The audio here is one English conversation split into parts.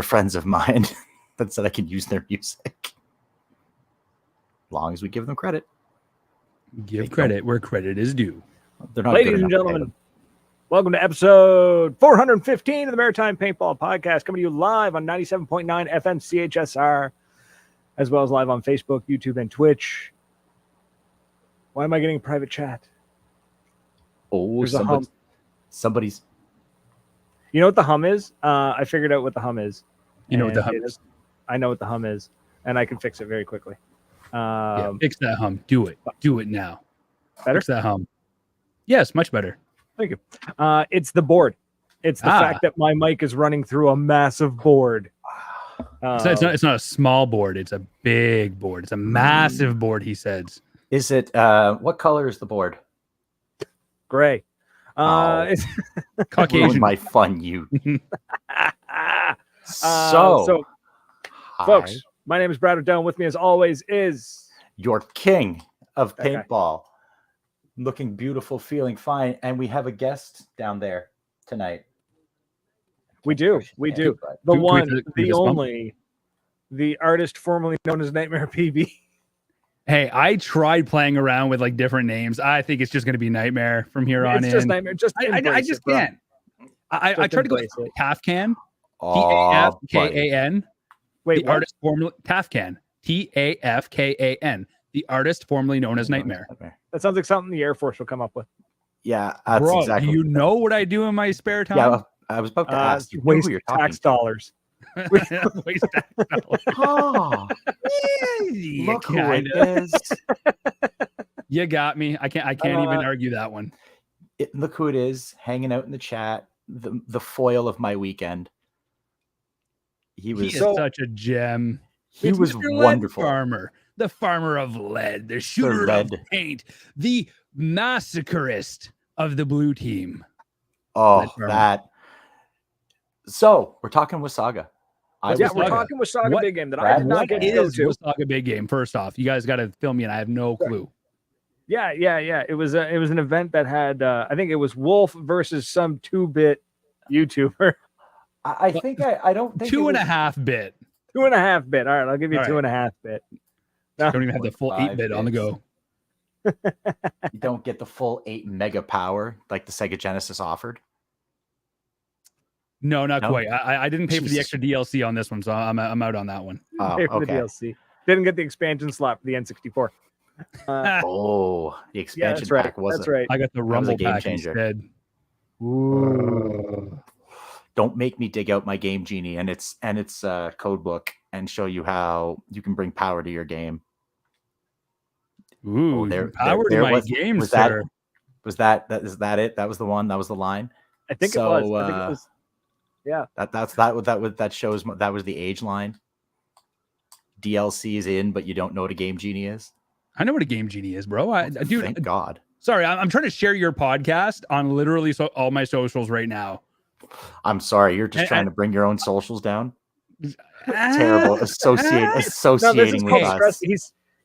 friends of mine that said I can use their music. As long as we give them credit. Give credit where credit is due. They're not Ladies and gentlemen, welcome to episode 415 of the Maritime Paintball Podcast, coming to you live on 97.9 FM CHSR, as well as live on Facebook, YouTube, and Twitch. Why am I getting a private chat? Oh, somebody's. You know what the hum is? I figured out what the hum is. You know what the hum is? I know what the hum is, and I can fix it very quickly. Yeah, fix that hum. Do it. Do it now. Better? Fix that hum. Yes, much better. Thank you. It's the board. It's the fact that my mic is running through a massive board. So it's not a small board. It's a big board. It's a massive board, he says. Is it, what color is the board? Gray. It's Caucasian. My fun, you. So folks, my name is Brad O'Donnell. With me, as always, is your king of paintball. Looking beautiful, feeling fine, and we have a guest down there tonight. We do. The one, the only, the artist formerly known as NightmarePB. Hey, I tried playing around with like different names. I think it's just going to be Nightmare from here on in. It's just Nightmare. Just I just can't. I tried to go with Tafcan. Tafkan. Wait, the artist formerly Tafkan. Tafkan. The artist formerly known as Nightmare. That sounds like something the Air Force will come up with. Yeah, that's Bro, exactly. Do you know what I do in my spare time? Yeah, I was about to ask you. Waste tax dollars. Waste tax dollars. Oh, Yeah, look who it is. You got me. I can't even argue that one. Look who it is, hanging out in the chat. The foil of my weekend. He was such a gem. He was wonderful. Farmer, the farmer of lead, the shooter of paint, the massacreist of the blue team. Oh, that. So we're talking Wasaga. We're talking Wasaga big game that I did not get to go to. Wasaga big game? First off, you guys got to fill me in. I have no clue. Yeah. It was an event that had I think it was Wolf versus some 2-bit YouTuber. I think I don't think 2.5 bit. 2.5 bit. All right, I'll give you 2.5 bit. No. Don't even have the full 8 bit on the go. You don't get the full 8 mega power like the Sega Genesis offered. No, not quite. I didn't pay for the extra DLC on this one, so I'm out on that one. Pay for the DLC. Didn't get the expansion slot for the N64. The expansion pack wasn't. That's right. I got the Rumble pack instead. Ooh. Don't make me dig out my Game Genie and its code book and show you how you can bring power to your game. Ooh, power to my game, sir. Is that it? That was the one. That was the line. I think it was. Yeah. That shows that was the age line. DLC is in, but you don't know what a Game Genie is. I know what a Game Genie is, bro. Dude, thank God. Sorry, I'm trying to share your podcast on literally all my socials right now. I'm sorry, you're just trying to bring your own socials down. Terrible. Associating with us.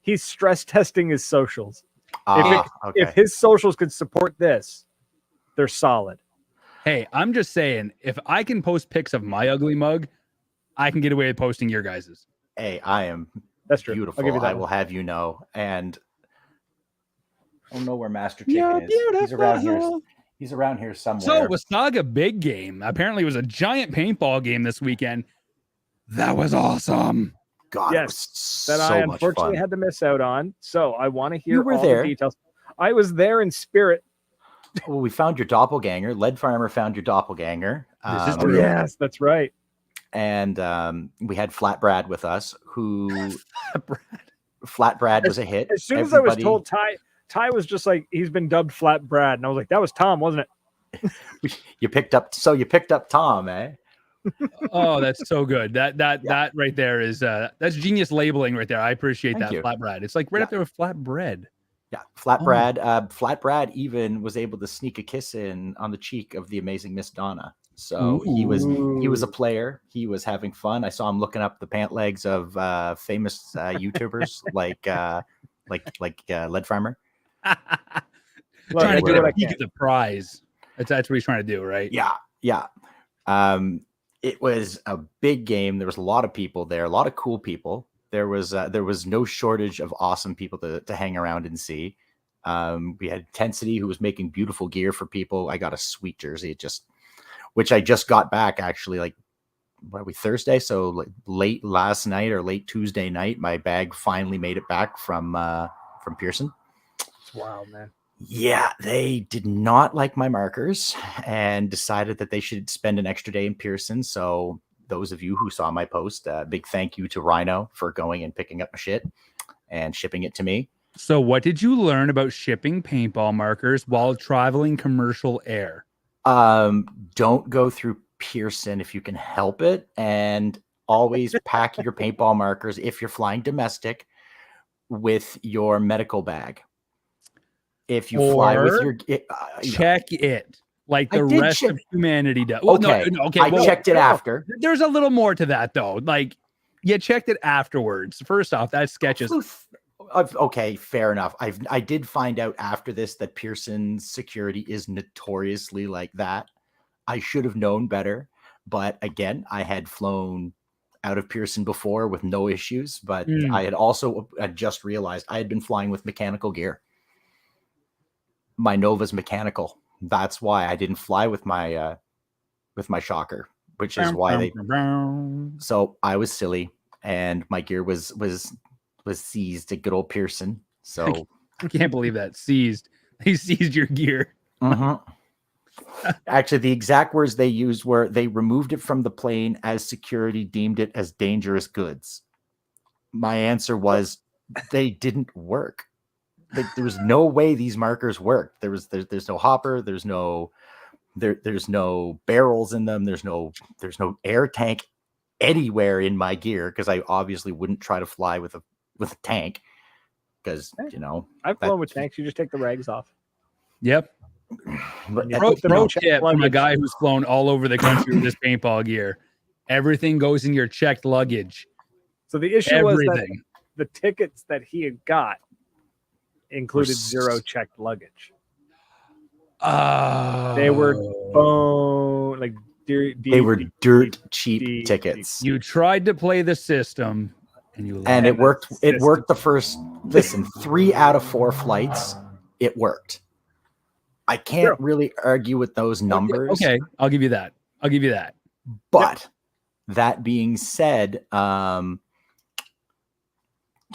He's stress testing his socials. Okay. If his socials could support this, they're solid. Hey, I'm just saying, if I can post pics of my ugly mug, I can get away with posting your guys's. Hey, I am. That's true. Beautiful. I'll give you that I will have you know. And I don't know where Master Chicken is. He's around here somewhere. So Wasaga big game. Apparently it was a giant paintball game this weekend. That was awesome. God, yes, that I unfortunately had to miss out on. So I want to hear all the details. I was there in spirit. Well, we found your doppelganger. Lead Farmer found your doppelganger. Yes, that's right. And we had Flat Brad with us, who Flat Brad was a hit. As soon as I was told Ty was just like, he's been dubbed Flat Brad, and I was like, that was Tom, wasn't it? You picked up Tom, eh? Oh, that's so good. That right there is that's genius labeling right there. I appreciate that. Flat Brad. It's like right up there with Flat Bread. Yeah, Flat Brad. Flat Brad even was able to sneak a kiss in on the cheek of the amazing Miss Donna. So he was a player. He was having fun. I saw him looking up the pant legs of famous YouTubers like Lead Farmer. Trying to get a peek at the prize. That's what he's trying to do, right? Yeah. It was a big game. There was a lot of people there, a lot of cool people. There was no shortage of awesome people to hang around and see. We had Intensity, who was making beautiful gear for people. I got a sweet jersey, which I just got back actually, like, what are we, Thursday? So like late last night or late Tuesday night, my bag finally made it back from Pearson. It's wild, man. Yeah, they did not like my markers and decided that they should spend an extra day in Pearson. So those of you who saw my post, big thank you to Rhino for going and picking up my shit and shipping it to me. So what did you learn about shipping paintball markers while traveling commercial air? Don't go through Pearson if you can help it, and always pack your paintball markers if you're flying domestic with your medical bag. If you fly with your check it like the rest of humanity does. Well, okay, I checked it after. There's a little more to that though. Like, you checked it afterwards. First off, that's sketches. Okay, fair enough. I did find out after this that Pearson's security is notoriously like that. I should have known better, but again, I had flown out of Pearson before with no issues, but I had just realized I had been flying with mechanical gear. My Nova's mechanical. That's why I didn't fly with my shocker, which is why so I was silly and my gear was seized at good old Pearson. So I can't believe that seized. He seized your gear. Actually, the exact words they used were they removed it from the plane as security deemed it as dangerous goods. My answer was they didn't work. There was no way these markers worked. There's no hopper. There's no barrels in them. There's no air tank anywhere in my gear, because I obviously wouldn't try to fly with a tank, because I've flown with tanks. You just take the rags off. Yep. Pro tip from a guy who's flown all over the country with this paintball gear: everything goes in your checked luggage. So the issue was that the tickets that he had got included 0 checked luggage. They were they were dirt cheap tickets. You tried to play the system, and it worked. It worked the first 3 out of 4 flights. It worked. I can't really argue with those numbers. Okay, I'll give you that. But that being said, too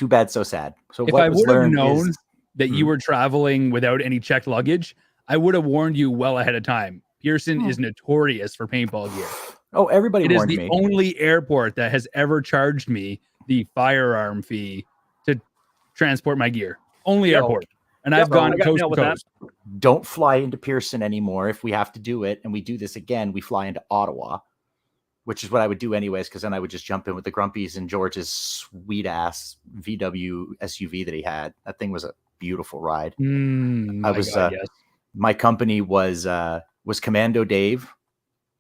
bad, so sad. So if I would have known that you were traveling without any checked luggage, I would have warned you well ahead of time. Pearson is notorious for paintball gear. Oh, everybody warned me. It is the only airport that has ever charged me the firearm fee to transport my gear. Only airport. And I've gone coast to coast. Don't fly into Pearson anymore. If we have to do it, and we do this again, we fly into Ottawa, which is what I would do anyways, because then I would just jump in with the Grumpies and George's sweet ass VW SUV that he had. That thing was a beautiful ride. My company was Commando Dave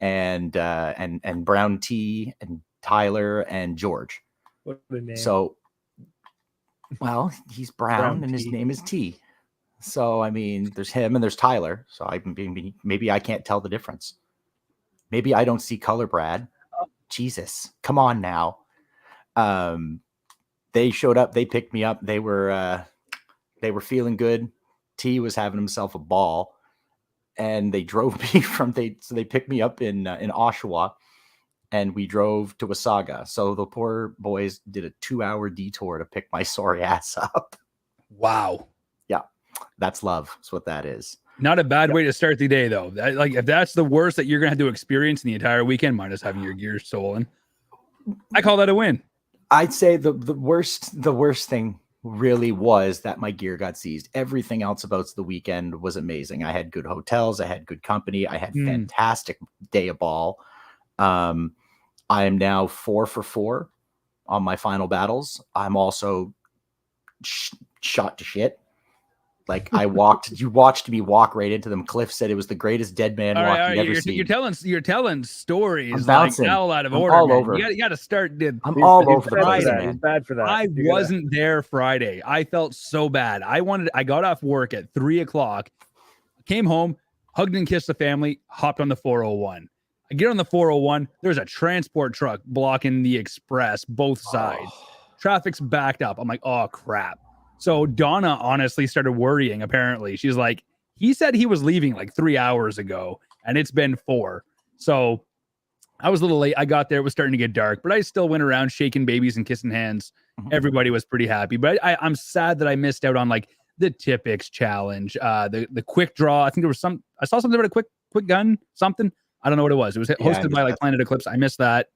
and Brown T and Tyler and George. What the name? So, well, he's Brown and his name is T. So, I mean, there's him and there's Tyler. So maybe I can't tell the difference. Maybe I don't see color, Brad. Jesus, come on now. They showed up. They picked me up. They were feeling good. T was having himself a ball, and they drove me so they picked me up in Oshawa, and we drove to Wasaga. So the poor boys did a 2-hour detour to pick my sorry ass up. Wow. Yeah, that's love. That's what that is. Not a bad way to start the day, though. If that's the worst that you're gonna have to experience in the entire weekend, minus having your gear stolen, I call that a win. I'd say the worst thing really was that my gear got seized. Everything else about the weekend was amazing. I had good hotels. I had good company. I had fantastic day of ball. I am now 4 for 4 on my final battles. I'm also shot to shit. Like you watched me walk right into them. Cliff said it was the greatest dead man walk you've ever seen. You're telling stories like all out of order. All over. You got to start. I'm all over the place, man. man. He's bad for that. I wasn't there Friday. I felt so bad. I got off work at 3:00, came home, hugged and kissed the family, hopped on the 401. I get on the 401. There's a transport truck blocking the express, both sides. Traffic's backed up. I'm like, oh, crap. So Donna honestly started worrying, apparently. She's like, he said he was leaving like 3 hours ago, and it's been 4. So I was a little late. I got there. It was starting to get dark, but I still went around shaking babies and kissing hands. Everybody was pretty happy. But I'm sad that I missed out on like the Tipex challenge, the quick draw. I think there was I saw something about a quick gun, something. I don't know what it was. It was hosted by like Planet Eclipse. I missed that.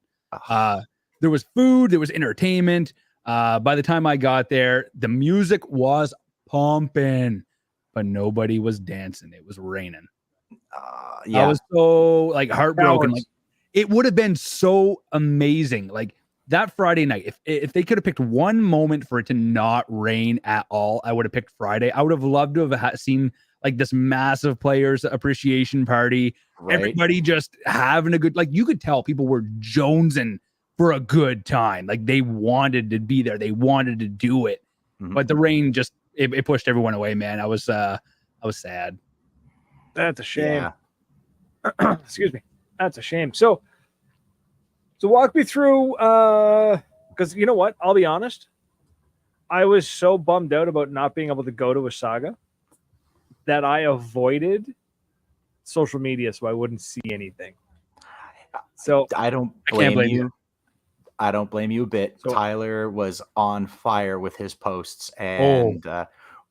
There was food. There was entertainment. By the time I got there, the music was pumping, but nobody was dancing. It was raining. I was so like heartbroken. Like, it would have been so amazing. Like that Friday night, if they could have picked one moment for it to not rain at all, I would have picked Friday. I would have loved to have seen like this massive players appreciation party. Right. Everybody just having a good, like you could tell people were jonesing for a good time. Like they wanted to be there. They wanted to do it. But the rain just, it pushed everyone away, man. I was sad. That's a shame. Yeah. Excuse me. That's a shame. So walk me through, because you know what? I'll be honest. I was so bummed out about not being able to go to Wasaga that I avoided social media so I wouldn't see anything. So I don't blame you. I don't blame you a bit. So, Tyler was on fire with his posts, and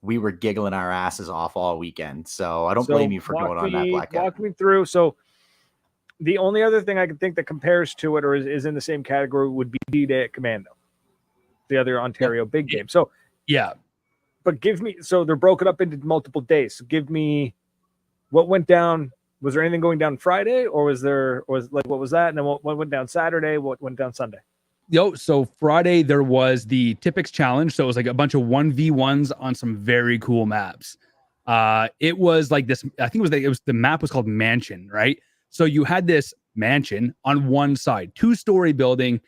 we were giggling our asses off all weekend. So I don't blame you for going on that blackout. Walk me through. So the only other thing I can think that compares to it or is in the same category would be D-Day at Commando, the other Ontario big game. So yeah, but give me, so they're broken up into multiple days. So give me what went down. Was there anything going down Friday, or what was that? And then what went down Saturday? What went down Sunday? So Friday there was the Tipex challenge. So it was like a bunch of 1v1s on some very cool maps. It was like this, I think it was the map was called Mansion, right? So you had this mansion on one side, 2-story building,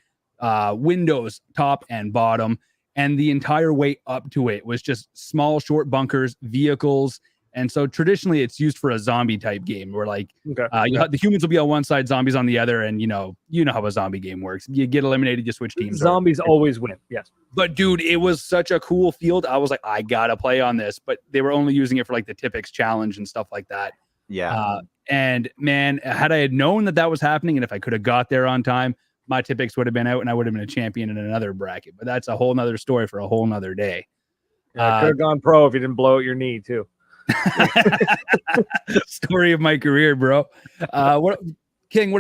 windows top and bottom, and the entire way up to it was just small, short bunkers, vehicles. And so traditionally it's used for a zombie type game where like the humans will be on one side, zombies on the other. And you know how a zombie game works. You get eliminated, you switch teams. Zombies always win. Yes. But dude, it was such a cool field. I was like, I gotta play on this, but they were only using it for like the Tipex challenge and stuff like that. Yeah. And man, had I had known that was happening, and if I could have got there on time, my Tipex would have been out and I would have been a champion in another bracket. But that's a whole nother story for a whole nother day. I could have gone pro if you didn't blow out your knee too. Story of my career, bro. What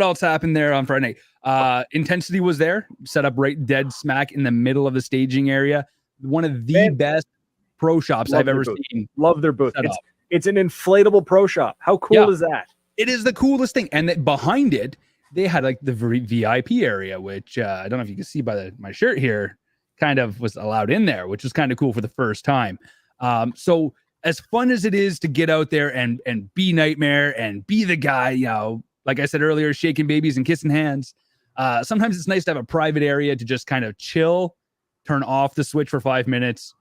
else happened there on Friday night? Intensity was there, set up right dead smack in the middle of the staging area. One of the best pro shops I've ever seen. Love their booth. It's an inflatable pro shop. How cool is that? It is the coolest thing. And behind it, they had like the VIP area, which I don't know if you can see by my shirt here, kind of was allowed in there, which was kind of cool for the first time. So as fun as it is to get out there and be Nightmare and be the guy, like I said earlier, shaking babies and kissing hands, sometimes it's nice to have a private area to just kind of chill, turn off the switch for 5 minutes,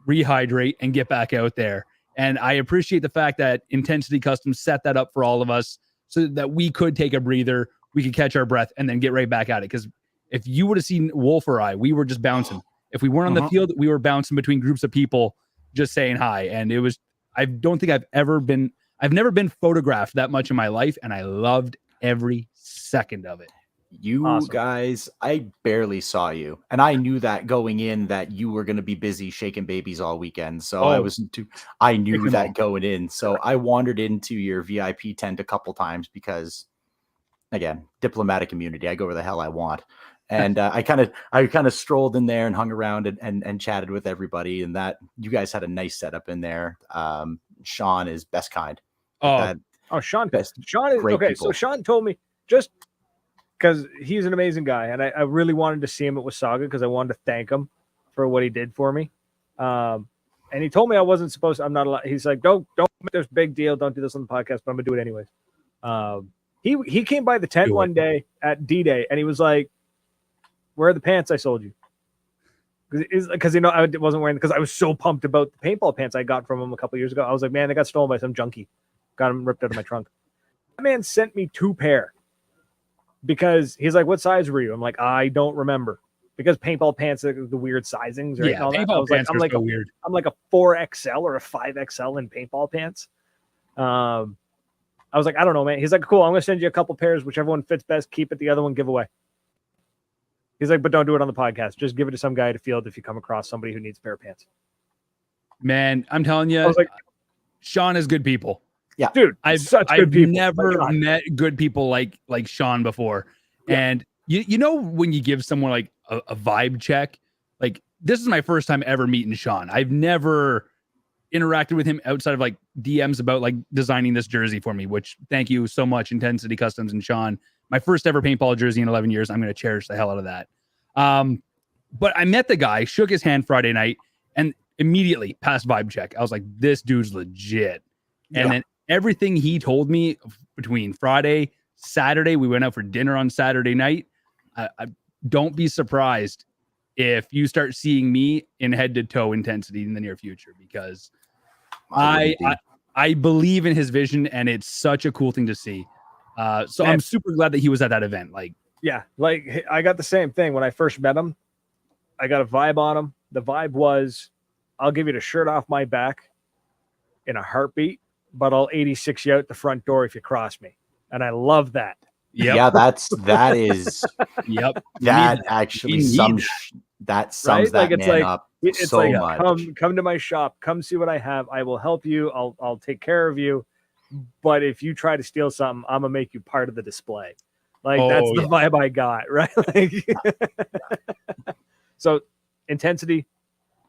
rehydrate, and get back out there. And I appreciate the fact that Intensity Custom set that up for all of us so that we could take a breather, we could catch our breath, and then get right back at it. Because if you would have seen Wolf or I, we were just bouncing. If we weren't on the field, we were bouncing between groups of people, just saying hi. And it was, I don't think I've never been photographed that much in my life. And I loved every second of it. You guys, I barely saw you. And I knew that going in that you were going to be busy shaking babies all weekend. So I knew that going in. So I wandered into your VIP tent a couple times because, again, diplomatic immunity. I go where the hell I want. And I kind of strolled in there and hung around and chatted with everybody. And that you guys had a nice setup in there. Sean is best kind. Sean is great okay. people. So Sean told me just because he's an amazing guy, and I really wanted to see him at Wasaga because I wanted to thank him for what he did for me. And he told me I wasn't supposed to. I'm not allowed. He's like, don't make this big deal. Don't do this on the podcast, but I'm gonna do it anyways. He came by the tent one day at D-Day, and he was like, "Where are the pants I sold you?" Because I wasn't wearing, because I was so pumped about the paintball pants I got from him a couple years ago. I was like, man, they got stolen by some junkie. Got them ripped out of my trunk. That man sent me 2 pair. because he's like, what size were you? I'm like, I don't remember, because paintball pants are the weird sizings, right? Yeah, paintball pants are so weird. I'm like a 4XL or a 5XL in paintball pants. I was like, I don't know, man. He's like, cool, I'm gonna send you a couple pairs, whichever one fits best, keep it, the other one give away. He's like, but don't do it on the podcast. Just give it to some guy to field if you come across somebody who needs a pair of pants. Man, I'm telling you, I was like, Sean is good people. Yeah, dude, I've never met good people like Sean before. Yeah. And you know, when you give someone like a vibe check, like this is my first time ever meeting Sean. I've never interacted with him outside of like DMs about like designing this jersey for me, which thank you so much, Intensity Customs and Sean. My first ever paintball jersey in 11 years. I'm going to cherish the hell out of that. But I met the guy, shook his hand Friday night, and immediately passed vibe check. I was like, this dude's legit. And then everything he told me between Friday, Saturday, we went out for dinner on Saturday night. I don't be surprised if you start seeing me in head-to-toe intensity in the near future, because I believe in his vision, and it's such a cool thing to see. So I'm super glad that he was at that event. Like, yeah, like I got the same thing when I first met him. I got a vibe on him. The vibe was, I'll give you the shirt off my back in a heartbeat, but I'll 86 you out the front door if you cross me. And I love that. Yep. Yeah, that is yep. That actually sums that like, man like, up it's so like, much. Come to my shop, come see what I have. I will help you. I'll take care of you. But if you try to steal something, I'm gonna make you part of the display. Like that's the vibe I got, right? Like, so Intensity,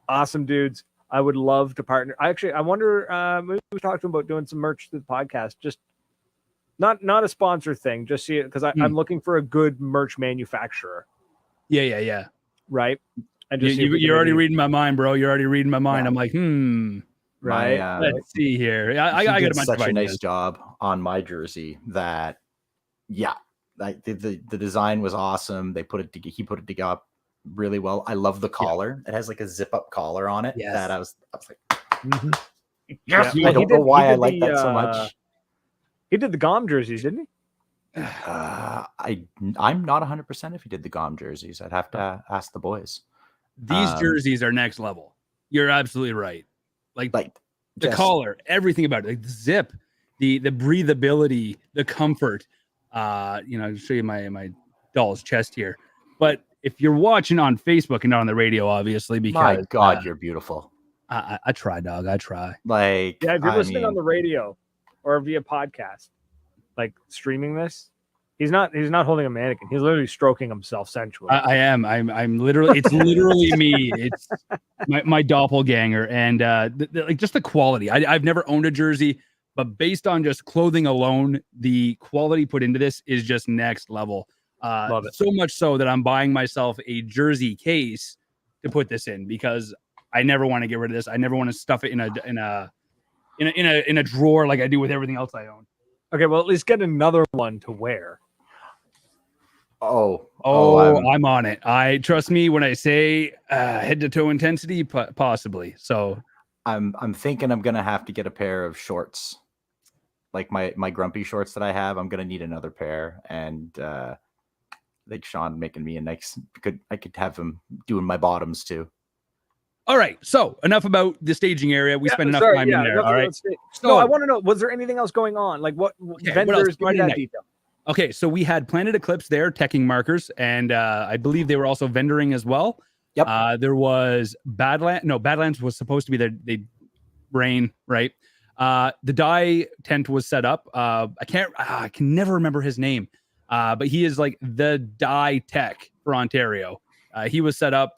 awesome dudes. I would love to partner. I wonder. Maybe we talked to him about doing some merch to the podcast. Just not a sponsor thing. Just see it, because I'm looking for a good merch manufacturer. Yeah. Right. And just you're already reading my mind, bro. You're already reading my mind. Yeah. I'm like, right. Let's see here. I got a bunch such of a nice job on my jersey that, like the design was awesome. He put it together really well. I love the collar. It has like a zip up collar on it. Yes. That I was like, yes. I don't know why I like that so much. He did the GOM jerseys, didn't he? I'm not 100% if he did the GOM jerseys. I'd have to ask the boys. These jerseys are next level. You're absolutely right. Like the collar, everything about it, like the zip, the breathability, the comfort. I'll show you my doll's chest here. But if you're watching on Facebook and not on the radio, obviously, because my God, you're beautiful. I try, dog. I try. Like, yeah, if you're listening on the radio or via podcast, like streaming this, he's not holding a mannequin. He's literally stroking himself sensually. I am. I'm literally. It's literally me. It's my doppelganger, and like just the quality. I've never owned a jersey, but based on just clothing alone, the quality put into this is just next level. Love it. So much so that I'm buying myself a jersey case to put this in, because I never want to get rid of this. I never want to stuff it in a drawer like I do with everything else I own. Okay, well, at least get another one to wear. I'm on it. I trust me when I say head to toe intensity, possibly. So I'm thinking I'm gonna have to get a pair of shorts, like my grumpy shorts that I have. I'm gonna need another pair, and like Sean making me a nice. I could have him doing my bottoms too. All right, so enough about the staging area. We spent enough time in there. All right. So I want to know, was there anything else going on? Like what vendors? Give me that detail. Okay, so we had Planet Eclipse there, teching markers, and I believe they were also vendoring as well. Yep. There was Badlands. No, Badlands was supposed to be the rain, right? The dye tent was set up. I can never remember his name, but he is like the dye tech for Ontario. He was set up.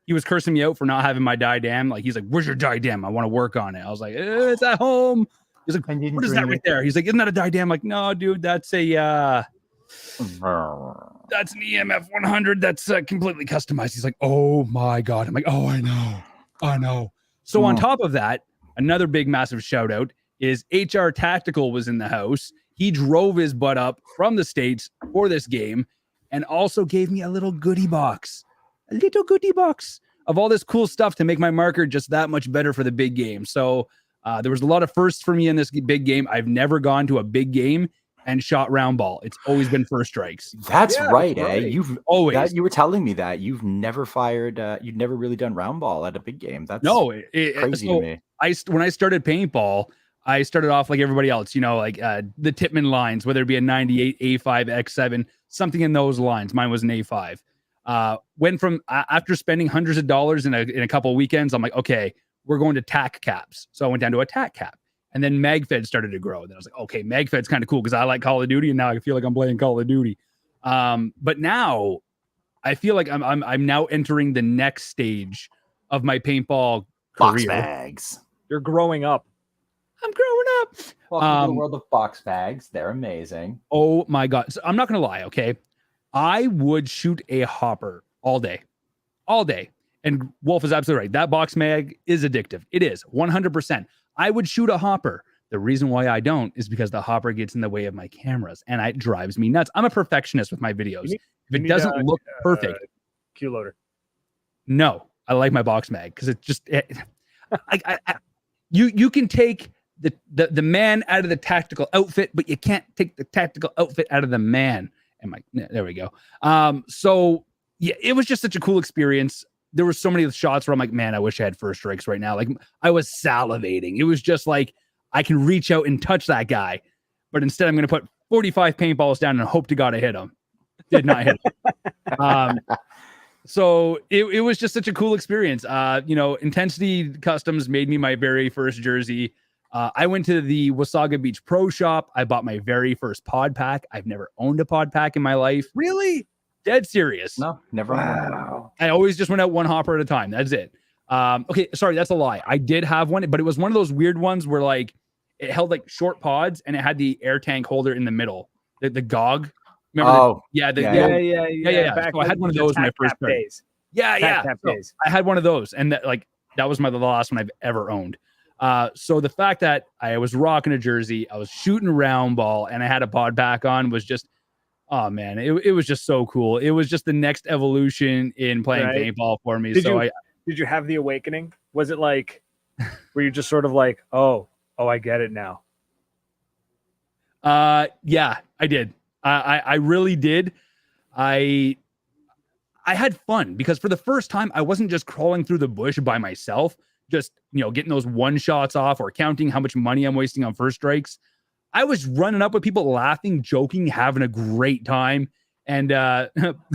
He was cursing me out for not having my dye dam. Like, he's like, "Where's your dye dam? I want to work on it." I was like, "It's at home." He's like, "What is that right there?" He's like, "Isn't that a dye dam?" I'm like, "No, dude, that's a that's an EMF 100. That's completely customized." He's like, "Oh my God." I'm like, "Oh, I know." So on top of that, another big, massive shout out is HR Tactical was in the house. He drove his butt up from the States for this game, and also gave me a little goodie box of all this cool stuff to make my marker just that much better for the big game. So there was a lot of firsts for me in this big game. I've never gone to a big game and shot round ball. It's always been first strikes. That's right, that's eh? right. You've Always. you were telling me that you've never fired, you've never really done round ball at a big game. That's crazy to me. When I started paintball, I started off like everybody else, like the Tippmann lines, whether it be a 98, A5, X7, something in those lines. Mine was an A5. Went from after spending hundreds of dollars in a couple of weekends, I'm like, okay, we're going to tack caps. So I went down to a tack cap. And then MagFed started to grow. Then I was like, okay, MagFed's kind of cool because I like Call of Duty, and now I feel like I'm playing Call of Duty. But now I feel like I'm now entering the next stage of my paintball Box career. bags. You're growing up. I'm growing up. Welcome to the world of box bags. They're amazing. Oh my God. So I'm not going to lie. Okay. I would shoot a hopper all day. And Wolf is absolutely right. That box mag is addictive. It is 100%. I would shoot a hopper. The reason why I don't is because the hopper gets in the way of my cameras and it drives me nuts. I'm a perfectionist with my videos. If it doesn't look perfect. Q loader. No, I like my box mag because it just, you can take the man out of the tactical outfit, but you can't take the tactical outfit out of the man. There we go. So yeah, it was just such a cool experience. There were so many shots where I'm like, man, I wish I had first strikes right now. Like I was salivating. It was just like, I can reach out and touch that guy, but instead I'm going to put 45 paintballs down and hope to God I hit him. Did not hit him. So it was just such a cool experience. Intensity Customs made me my very first jersey. I went to the Wasaga Beach Pro Shop. I bought my very first pod pack. I've never owned a pod pack in my life. Really? Dead serious. No, never. Wow. I always just went out one hopper at a time. That's it. Okay, sorry, that's a lie. I did have one, but it was one of those weird ones where like it held like short pods and it had the air tank holder in the middle. The GOG. Remember? Yeah. So I had one of those in my first days. Yeah. Days. I had one of those, and that was the last one I've ever owned. So the fact that I was rocking a jersey, I was shooting round ball, and I had a pod pack on was just, oh man, it was just so cool. It was just the next evolution in playing paintball for me. Did you have the awakening? Was it like, were you just sort of like, oh, I get it now? Yeah, I did. I really did. I had fun because for the first time, I wasn't just crawling through the bush by myself, just, getting those one shots off or counting how much money I'm wasting on first strikes. I was running up with people, laughing, joking, having a great time. And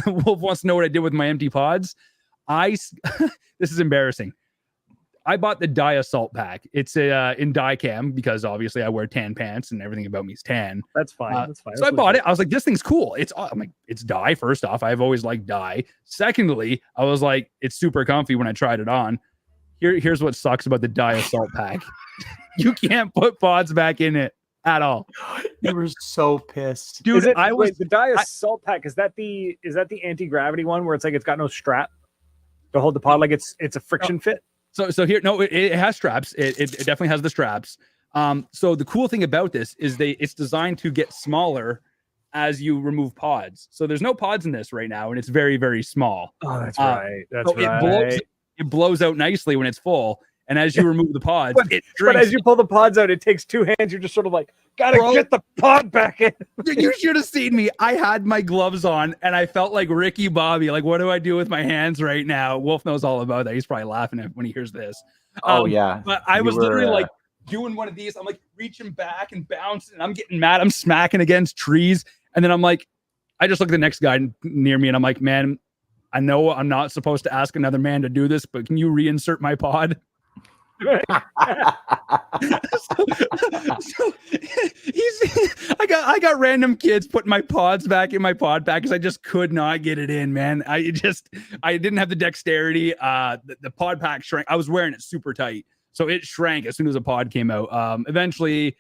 Wolf wants to know what I did with my empty pods. This is embarrassing. I bought the dye assault pack. It's in dye cam because obviously I wear tan pants and everything about me is tan. That's fine. That's fine. So I bought it. I was like, this thing's cool. I'm like, it's dye. First off, I've always liked dye. Secondly, I was like, it's super comfy when I tried it on. Here's what sucks about the dye assault pack. You can't put pods back in it at all. You were so pissed, dude. The dye assault pack. Is that the anti-gravity one where it's like it's got no strap to hold the pod, like it's a friction fit? So here, no, it has straps. It definitely has the straps. So the cool thing about this is it's designed to get smaller as you remove pods. So there's no pods in this right now, and it's very, very small. Oh, that's right. That's right. It blows out nicely when it's full. And as you remove the pods, but as you pull the pods out, it takes two hands. You're just sort of like, gotta get the pod back in. You should have seen me. I had my gloves on and I felt like Ricky Bobby. Like, what do I do with my hands right now? Wolf knows all about that. He's probably laughing when he hears this. Oh, yeah. But I was literally like doing one of these. I'm like reaching back and bouncing and I'm getting mad. I'm smacking against trees. And then I'm like, I just look at the next guy near me and I'm like, man, I know I'm not supposed to ask another man to do this, but can you reinsert my pod? I got random kids putting my pods back in my pod pack because I just could not get it in, man. I didn't have the dexterity. The pod pack shrank. I was wearing it super tight, so it shrank as soon as a pod came out. Eventually,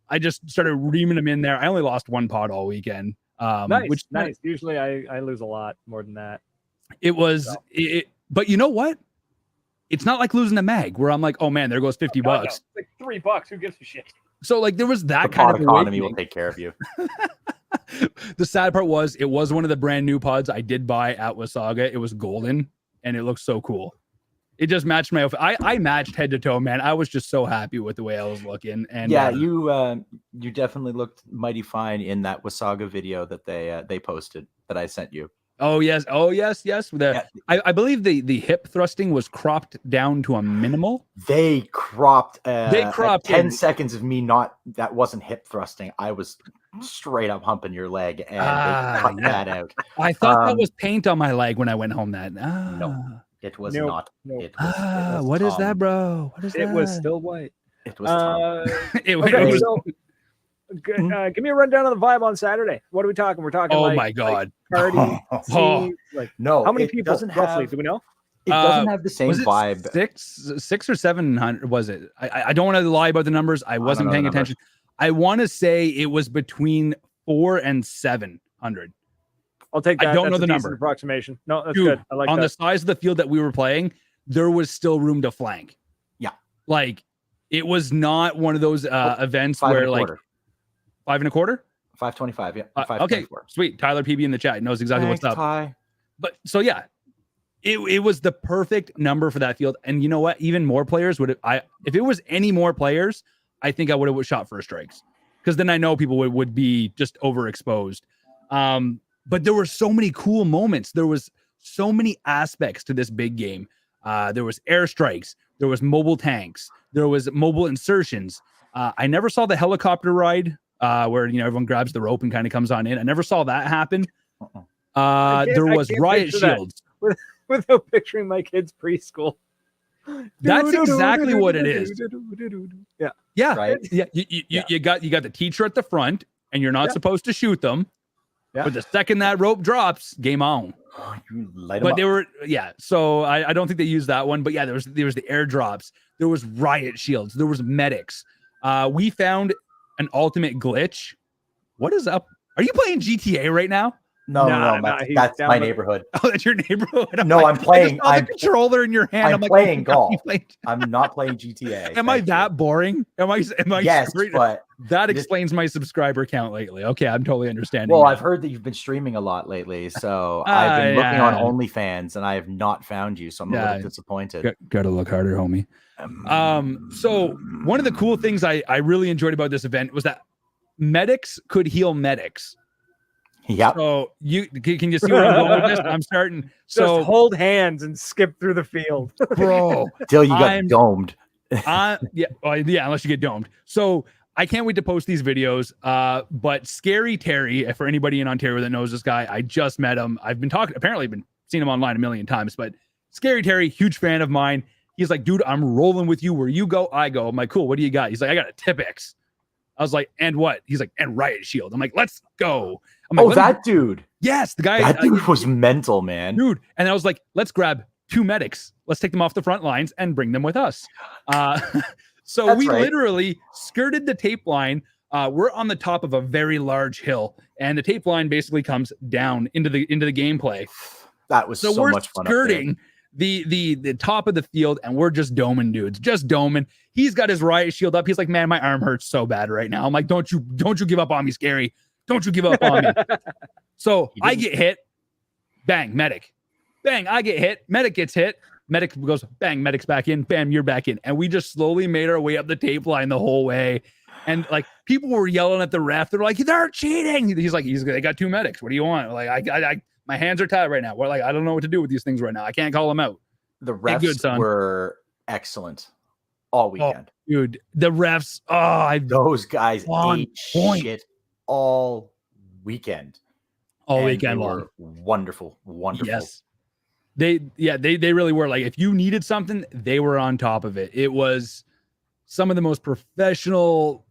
I just started reaming them in there. I only lost one pod all weekend. Nice. Usually, I lose a lot more than that. But you know what? It's not like losing a mag where I'm like, oh man, there goes $50. No. It's like $3. Who gives a shit? So like there was that the kind of economy will take care of you. The sad part was it was one of the brand new pods I did buy at Wasaga. It was golden and it looked so cool. It just matched my outfit. I matched head to toe, man. I was just so happy with the way I was looking. And yeah, you definitely looked mighty fine in that Wasaga video that they posted that I sent you. Oh yes. I believe the hip thrusting was cropped down to a minimal. They cropped 10 seconds of me that wasn't hip thrusting. I was straight up humping your leg and they cut that out. I thought that was paint on my leg when I went home that. No, it was not. Nope. It was what is that, bro? What is that? It was still white. It was Tom. it Okay, was so give me a rundown of the vibe on Saturday. What are we talking? We're talking my god. Party, Oh. like No, how many it people doesn't roughly have, do we know? it doesn't have the same was it vibe. 600 or 700 was it? I don't want to lie about the numbers. I wasn't paying attention. I want to say it was between 400 and 700. I'll take that. I don't know That's the a decent number. approximation. No, that's Dude, good. I like on that. the size of the field that we were playing, there was still room to flank. Yeah. Like it was not one of those events Five where and a like quarter. 5 1/4. 525. Yeah. Okay, sweet. Tyler PB in the chat knows exactly what's up. Ty. But so yeah, it was the perfect number for that field. And you know what? Even more players would have. If it was any more players, I think I would have shot first strikes because then I know people would be just overexposed. But there were so many cool moments. There was so many aspects to this big game. There was airstrikes. There was mobile tanks. There was mobile insertions. I never saw the helicopter ride where everyone grabs the rope and kind of comes on in. I never saw that happen. There was riot shields. Without picturing my kids' preschool. That's exactly what it is. Yeah. Right. Yeah. You got the teacher at the front, and you're not supposed to shoot them. Yeah. But the second that rope drops, game on. You light 'em But up. they were, so I don't think they used that one. But yeah, there was the airdrops. There was riot shields. There was medics. We found an ultimate glitch. What is up? Are you playing GTA right now? No, he's that's down my the- neighborhood. Oh, that's your neighborhood. No, I'm playing. I just saw the controller in your hand. I'm like, playing oh, golf. you playing- I'm not playing GTA. Am I Thank that you. boring? Am I? Yes, but that explains my subscriber count lately. Okay, I'm totally understanding. well, now. I've heard that you've been streaming a lot lately, so I've been looking on OnlyFans and I have not found you, so I'm a little disappointed. Gotta look harder, homie. So one of the cool things I really enjoyed about this event was that medics could heal medics. Yep. So can you see where I'm going with this? I'm starting. So Just hold hands and skip through the field. bro, Till you got domed. unless you get domed. So I can't wait to post these videos. But Scary Terry, for anybody in Ontario that knows this guy, I just met him. I've been seeing him online a million times, but Scary Terry, huge fan of mine. He's like, dude, I'm rolling with you. Where you go, I go. I'm like, cool. What do you got? He's like, I got a Tipex. I was like, and what? He's like, and riot shield. I'm like, let's go. I'm like, That dude. Yes, the guy. That dude was mental, man. Dude. And I was like, let's grab 2 medics. Let's take them off the front lines and bring them with us. So That's we right. literally skirted the tape line. We're on the top of a very large hill, and the tape line basically comes down into the gameplay. That was so we're much fun. skirting the top of the field, and we're just doming dudes, just doming. He's got his riot shield up. He's like, man, my arm hurts so bad right now. I'm like, don't you give up on me, Scary. Don't you give up on me. So I get hit. Bang, medic. Bang, I get hit. Medic gets hit. Medic goes, bang, medic's back in. Bam, you're back in. And we just slowly made our way up the tape line the whole way. And like people were yelling at the ref. They're like, they're cheating. He's like, they got 2 medics. What do you want? Like, I my hands are tied right now. We're like, I don't know what to do with these things right now. I can't call them out. The refs were excellent all weekend. Dude, the refs. Those guys on ate point. shit all weekend. All And weekend they long. were wonderful. Yes. They really were. Like, if you needed something, they were on top of it. It was some of the most professional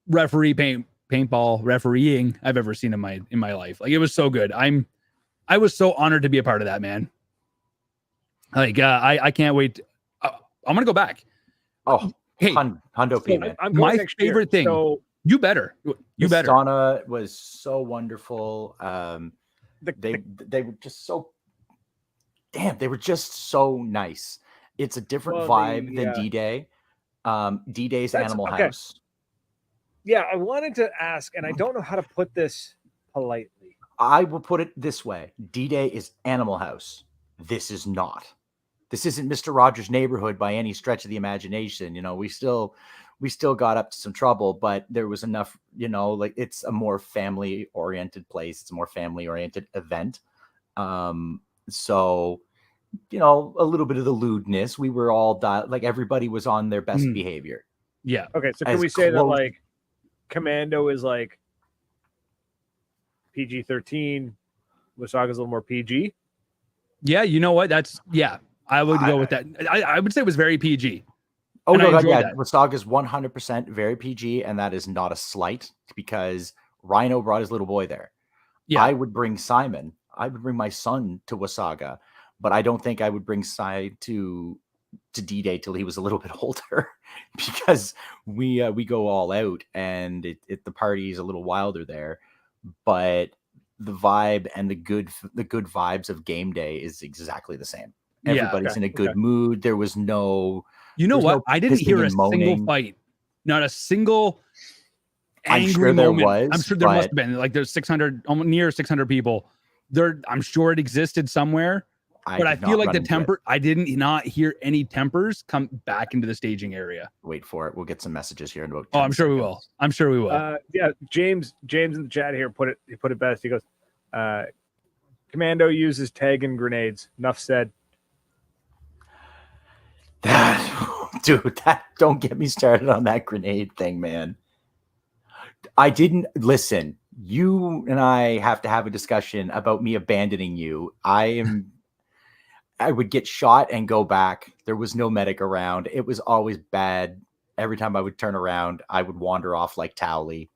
referee paintball refereeing I've ever seen in my life. Like, it was so good. I was so honored to be a part of that, man. Like, I can't wait. I'm gonna go back. Oh, hey, Hondo P, man. I'm going my next year, favorite thing. So You better. Donna was so wonderful. They were just so they were just so nice. It's a different vibe than D-Day. D-Day's Animal House. Yeah, I wanted to ask, and I don't know how to put this politely. I will put it this way. D-Day is Animal House. this is not. This isn't Mr. Rogers' Neighborhood by any stretch of the imagination. You know, we still got up to some trouble, but there was enough, you know, like it's a more family oriented place. It's a more family oriented event. So, you know, a little bit of the lewdness. We were all like everybody was on their best behavior. Yeah. Okay. So can we say that like Commando is like PG-13, Wasaga's a little more PG? Yeah. You know what? I would go with that. I would say it was very PG. Oh, no, yeah. Wasaga's 100% very PG, and that is not a slight because Rhino brought his little boy there. Yeah. I would bring Simon. I would bring my son to Wasaga, but I don't think I would bring Sai to D-Day till he was a little bit older because we go all out and the party is a little wilder there, but the vibe and the good vibes of game day is exactly the same. Everybody's in a good mood. There was no... You know what? I didn't hear a single fight. Not a single angry moment. I'm sure there must have been. Like there's 600, near 600 people. I'm sure it existed somewhere. But I feel like the temper... I did not hear any tempers come back into the staging area. Wait for it. We'll get some messages here in about 10 I'm sure we will. I'm sure we will. Yeah, James in the chat here put it best. He goes, Commando uses tag and grenades. Enough said. Don't get me started on that grenade thing, man. I didn't listen. You and I have to have a discussion about me abandoning you. I would get shot and go back. There was no medic around. It was always bad. Every time I would turn around, I would wander off like Towley.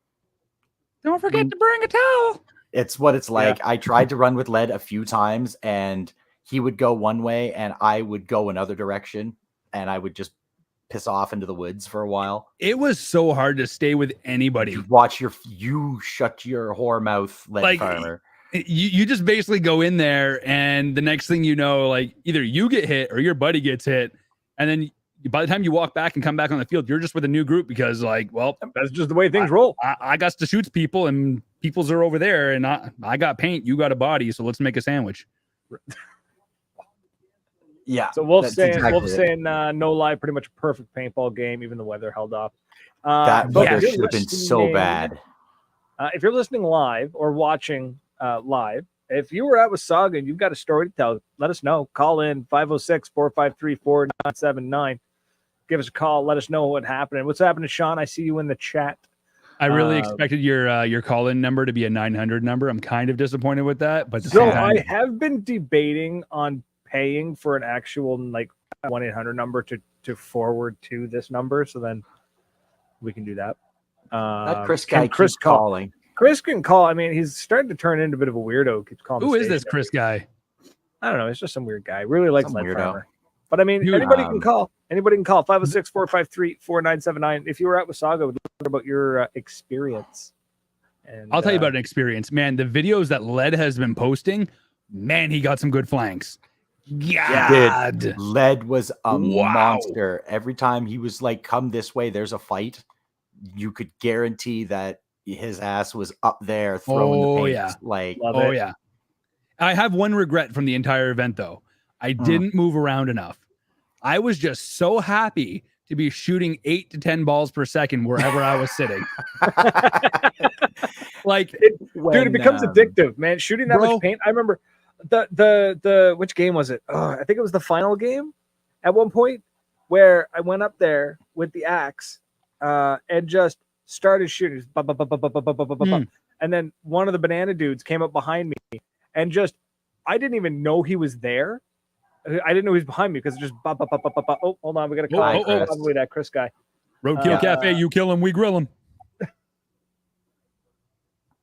Don't forget to bring a towel. It's what it's like. Yeah. I tried to run with Led a few times, and he would go one way, and I would go another direction. And I would just piss off into the woods for a while. It was so hard to stay with anybody. You shut your whore mouth, Lead Farmer. You just basically go in there, and the next thing you know, like either you get hit or your buddy gets hit, and then by the time you walk back and come back on the field, you're just with a new group because, like, well, that's just the way things roll. I got to shoot people, and people's are over there, and I got paint, you got a body, so let's make a sandwich. Yeah. So Wolf's saying no lie, pretty much perfect paintball game. Even the weather held off. That weather should have been so bad. If you're listening live or watching live, if you were at Wasaga and you've got a story to tell, let us know. Call in 506-453-4979. Give us a call. Let us know what happened. What's happening, Sean? I see you in the chat. I really expected your call-in number to be a 900 number. I'm kind of disappointed with that, but I have been debating on paying for an actual like 1-800 number to forward to this number, so then we can do that. That Chris guy keeps calling. Chris can call. I mean, he's starting to turn into a bit of a weirdo. Keeps calling. Who is this Chris guy? I don't know. He's just some weird guy. Really likes Lead Farmer. But I mean, anybody can call. Anybody can call 506-453-4979. If you were at Wasaga, we'd love about your experience. And I'll tell you about an experience, man. The videos that Led has been posting, man, he got some good flanks. God. Led was a monster. Every time he was like, come this way, there's a fight. You could guarantee that his ass was up there throwing the paint. Yeah. I have one regret from the entire event, though. I didn't move around enough. I was just so happy to be shooting 8 to 10 balls per second wherever I was sitting. Dude, it becomes addictive, man. Shooting that much paint. I remember the which game was it? I think it was the final game at one point where I went up there with the axe and just started shooting. And then one of the banana dudes came up behind me and just, I didn't even know he was there. I didn't know he was behind me because it just oh, hold on, we got to call probably that Chris guy. Roadkill Cafe, you kill him, we grill him.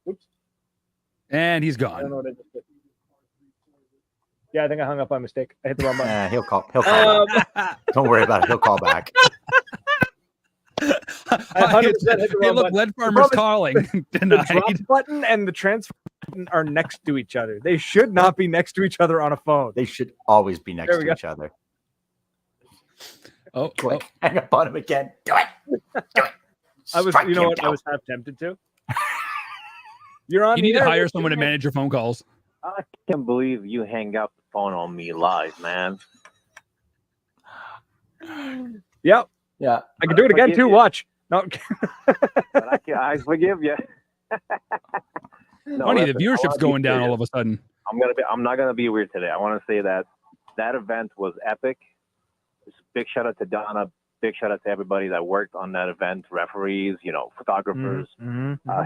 Oops. And he's gone. Yeah, I think I hung up by mistake. I hit the wrong button. He'll call back. Don't worry about it. He'll call back. Look, Lead Farmer's calling tonight. The drop button and the transfer button are next to each other. They should not be next to each other on a phone. They should always be next to each other. Quick. Hang up on him again. Do it. I was half tempted to. You're on. You need to hire someone to manage your phone calls. I can't believe you hang up phone on me live, man. Yep. Yeah. I can do it again too. Watch. No. But I forgive you. No, Funny, listen, the I viewership's wanna be going down serious. all of a sudden. I'm not gonna be weird today. I want to say that event was epic. Just big shout out to Donna. Big shout out to everybody that worked on that event. Referees, photographers,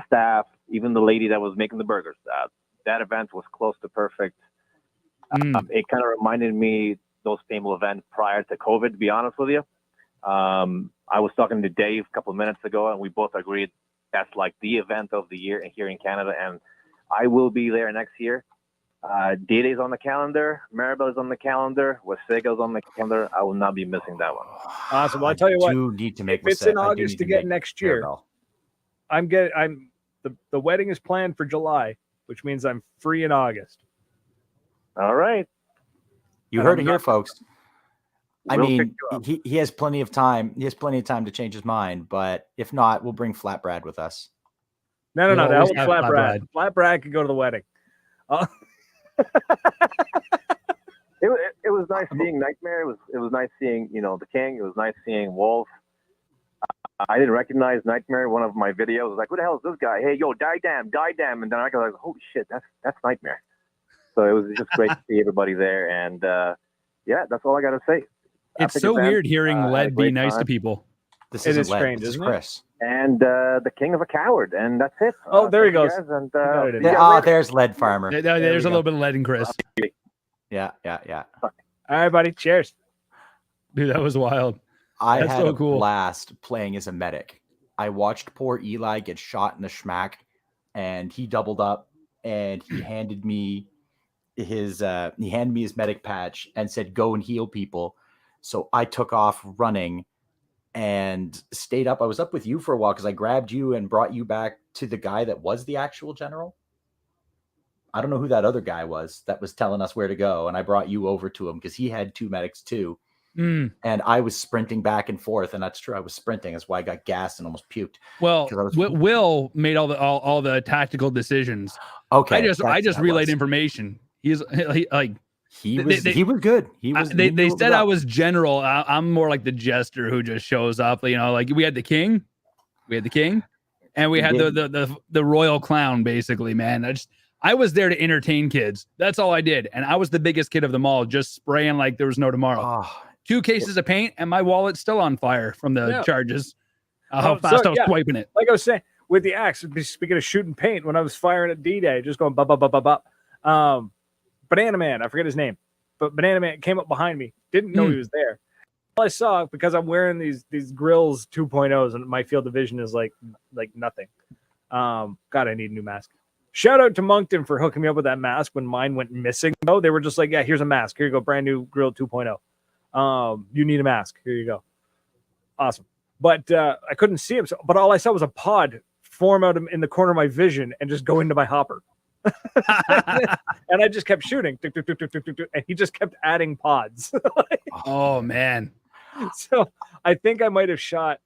staff, even the lady that was making the burgers. That event was close to perfect. It kind of reminded me those paintball events prior to COVID, to be honest with you. I was talking to Dave a couple of minutes ago, and we both agreed that's like the event of the year here in Canada, and I will be there next year. D-Day's on the calendar, Maribel is on the calendar, Wasaga's on the calendar. I will not be missing that one. Awesome. Well, I tell you what, Need to make if it's in August to get next year, Maribel. The wedding is planned for July, which means I'm free in August. All right. You heard it here, folks. I We'll mean, pick you he has plenty of time. He has plenty of time to change his mind. But if not, we'll bring Flat Brad with us. No. We'll That always was have Flat Flat Brad. Brad. Flat Brad could go to the wedding. It was nice seeing Nightmare. It was nice seeing the King. It was nice seeing Wolf. I didn't recognize Nightmare. One of my videos I was like, "Who the hell is this guy?" Hey, yo, die damn, and then I was like, "Holy shit, that's Nightmare." So it was just great to see everybody there, and yeah, that's all I got to say. It's so weird hearing had a Led be great nice to time. people. This It isn't is Led, strange, this is isn't it? Chris. And the King of a Coward, and that's it. Oh, there he thank you goes. guys, and got it see in you there. guys Oh, later. there's Led Farmer. There's we a little bit of Led in Chris. Yeah. All right, buddy. Cheers. Dude, that was wild. I That's had so a cool. blast playing as a medic. I watched poor Eli get shot in the schmack, and he doubled up, and he handed me his medic patch and said, "Go and heal people." So I took off running and stayed up. I was up with you for a while because I grabbed you and brought you back to the guy that was the actual general. I don't know who that other guy was that was telling us where to go, and I brought you over to him because he had two medics too. And I was sprinting back and forth, and that's true. I was sprinting. That's why I got gassed and almost puked. Well, 'Cause I was- Will made all the tactical decisions. Okay, I just relayed information. He was he was good. He was. They said I was general. I'm more like the jester who just shows up. Like we had the king, and we had the royal clown. Basically, man, I was there to entertain kids. That's all I did, and I was the biggest kid of them all, just spraying like there was no tomorrow. 2 cases of paint, and my wallet's still on fire from the charges. How fast I was swiping it. Like I was saying, with the axe, speaking of shooting paint, when I was firing at D-Day, just going bop, bop, bop, bop, bop. Banana Man, I forget his name, but Banana Man came up behind me. Didn't know he was there. All I saw, because I'm wearing these grills 2.0s and my field of vision is like nothing. God, I need a new mask. Shout out to Moncton for hooking me up with that mask when mine went missing. Though they were just like, "Yeah, here's a mask. Here you go, brand new grill 2.0. You need a mask. Here you go." Awesome. But I couldn't see him. But all I saw was a pod form out in the corner of my vision and just go into my hopper. And I just kept shooting. And he just kept adding pods. Oh, man. So I think I might have shot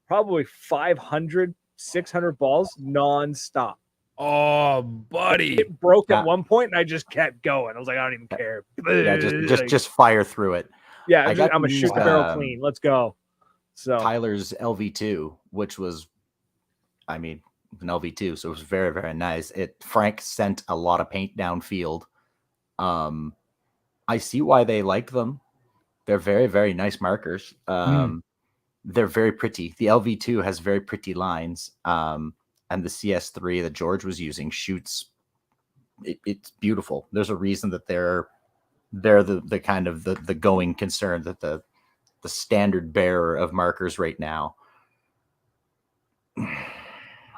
probably 500, 600 balls nonstop. Oh, buddy. It broke at one point and I just kept going. I was like, I don't even care. Yeah, just fire through it. Yeah, I'm a shoot the barrel clean. Let's go. So Tyler's LV2, which was, I mean, an LV2, so it was very, very nice. Frank sent a lot of paint downfield. I see why they like them. They're very, very nice markers. They're very pretty. The LV2 has very pretty lines. And the CS3 that George was using shoots. It's beautiful. There's a reason that they're the kind of the going concern, that the standard bearer of markers right now. I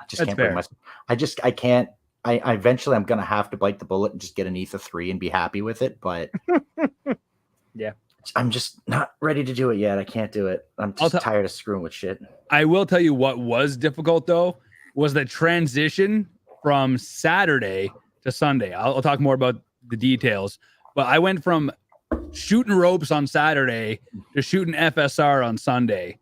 just can't bring myself. I can't. I eventually I'm gonna have to bite the bullet and just get an Ether 3 and be happy with it. But yeah, I'm just not ready to do it yet. I can't do it. I'm just tired of screwing with shit. I will tell you what was difficult though was the transition from Saturday to Sunday. I'll talk more about the details, but I went from shooting ropes on Saturday to shooting FSR on Sunday.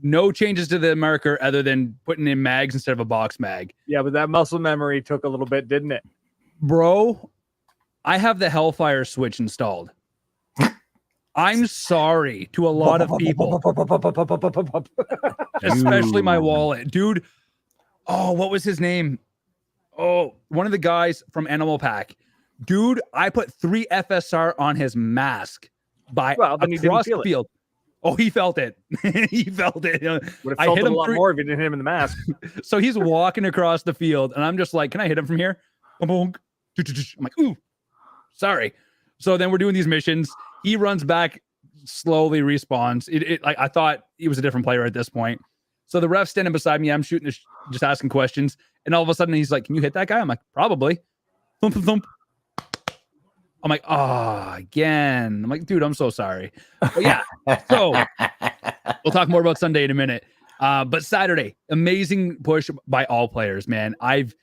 No changes to the marker other than putting in mags instead of a box mag. Yeah, but that muscle memory took a little bit, didn't it? Bro, I have the Hellfire switch installed. I'm sorry to a lot of people, especially my wallet. Dude, oh, what was his name? Oh, one of the guys from Animal Pack. Dude, I put 3 FSR on his mask then he didn't across feel the it. field. Oh, he felt it. He felt it. Would have I felt hit it a him lot more if you didn't hit him in the mask. So he's walking across the field, and I'm just like, can I hit him from here? I'm like, ooh, sorry. So then we're doing these missions. He runs back, slowly respawns. Like I thought he was a different player at this point. So the ref's standing beside me. I'm shooting, just asking questions, and all of a sudden he's like, "Can you hit that guy?" I'm like, "Probably." Thump, thump, thump. I'm like, again. I'm like, dude, I'm so sorry. But yeah. So we'll talk more about Sunday in a minute. But Saturday, amazing push by all players, man. I've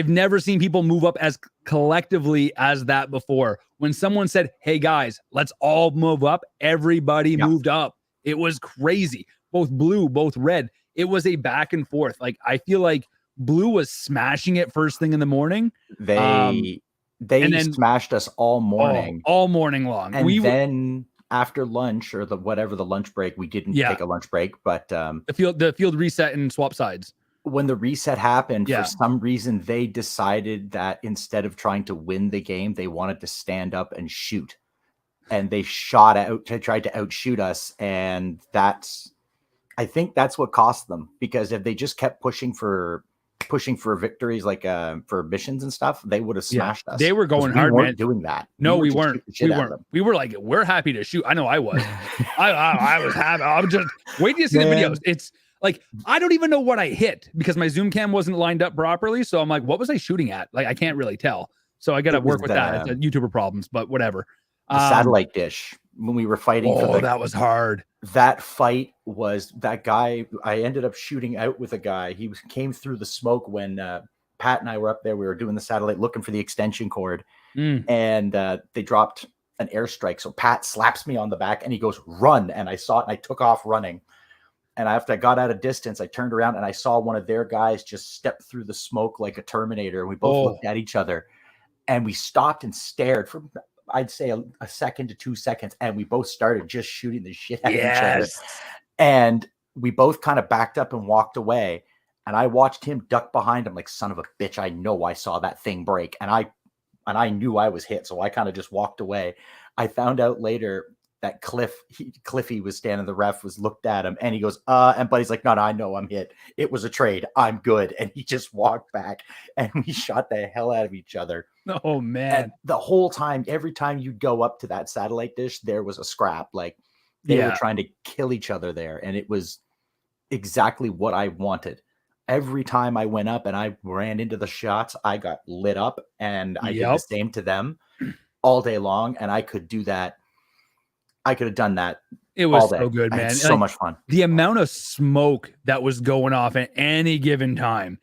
never seen people move up as collectively as that before. When someone said, "Hey guys, let's all move up," everybody moved up. It was crazy. Both blue, both red. It was a back and forth. Like I feel like blue was smashing it first thing in the morning. They smashed us all morning. All morning long. And then after lunch or whatever the lunch break, we didn't take a lunch break, but the field reset and swap sides. When the reset happened, for some reason, they decided that instead of trying to win the game, they wanted to stand up and shoot. And they shot out, tried to outshoot us. And I think that's what cost them, because if they just kept pushing for victories, like for missions and stuff, they would have smashed us. They were going hard, man. Man. Doing that. No, we weren't. We were like, we're happy to shoot. I know I was. I was happy. I'm just waiting to see the videos. It's like, I don't even know what I hit because my zoom cam wasn't lined up properly. So I'm like, what was I shooting at? Like, I can't really tell. So I got to work with that. It's YouTuber problems, but whatever. The satellite dish, when we were fighting that was hard. That fight was that guy. I ended up shooting out with a guy. He came through the smoke when Pat and I were up there. We were doing the satellite looking for the extension cord, and they dropped an airstrike. So Pat slaps me on the back and he goes, "Run!" And I saw it and I took off running. And after I got out of distance, I turned around and I saw one of their guys just step through the smoke like a Terminator. And we both looked at each other and we stopped and stared for, I'd say, a second to 2 seconds. And we both started just shooting the shit out of each other. And we both kind of backed up and walked away. And I watched him duck behind him like, son of a bitch. I know I saw that thing break. And I knew I was hit. So I kind of just walked away. I found out later that Cliffy was standing, the ref was looked at him and he goes, and Buddy's like, no, I know I'm hit. It was a trade. I'm good. And he just walked back and we shot the hell out of each other. Oh man. And the whole time, every time you go up to that satellite dish, there was a scrap. Like they were trying to kill each other there. And it was exactly what I wanted. Every time I went up and I ran into the shots, I got lit up and I did the same to them all day long. And I could do that. I could have done that. It was so good, man. So much fun. The amount of smoke that was going off at any given time.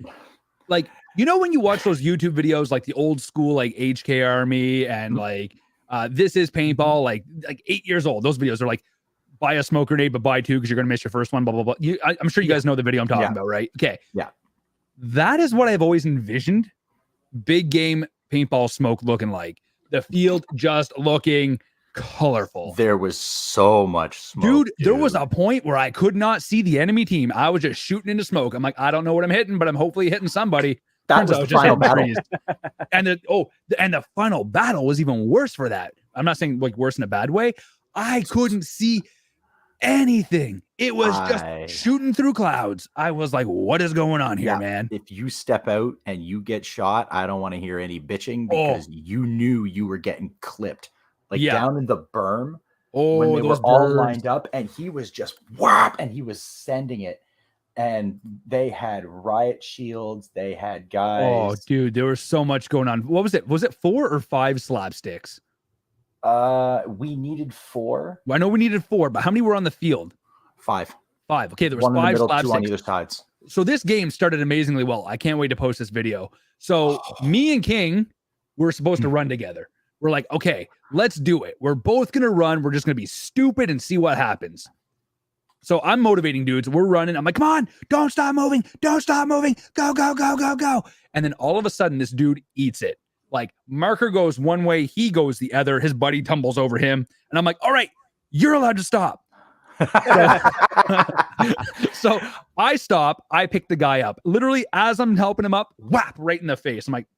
Like, you know, when you watch those YouTube videos, like the old school, like HK Army and like This Is Paintball, like 8 years old. Those videos are like, buy a smoke grenade, but buy 2 because you're going to miss your first one, blah, blah, blah. I'm sure you guys know the video I'm talking about, right? Okay. Yeah. That is what I've always envisioned big game paintball smoke looking like. The field just looking colorful. There was so much smoke. Dude, there was a point where I could not see the enemy team. I was just shooting into smoke. I'm like, I don't know what I'm hitting, but I'm hopefully hitting somebody. That was the final battle. And the final battle was even worse for that. I'm not saying like worse in a bad way. I couldn't see anything. It was just shooting through clouds. I was like, what is going on here, man? If you step out and you get shot, I don't want to hear any bitching because you knew you were getting clipped. Like down in the berm when they were all lined up and he was just whap and he was sending it. And they had riot shields. They had guys. Oh, dude, there was so much going on. What was it? Was it 4 or 5 slapsticks? We needed 4. I know we needed 4, but how many were on the field? 5. Okay, there was 1 5 in the middle, slapsticks 2 on either sides. So this game started amazingly well. I can't wait to post this video. So me and King were supposed to run together. We're like, okay, let's do it. We're both going to run. We're just going to be stupid and see what happens. So I'm motivating dudes. We're running. I'm like, come on, don't stop moving. Don't stop moving. Go, go, go, go, go. And then all of a sudden, this dude eats it. Like marker goes one way, he goes the other. His buddy tumbles over him, and I'm like, "All right, you're allowed to stop." So I stop. I pick the guy up. Literally, as I'm helping him up, whap right in the face. I'm like,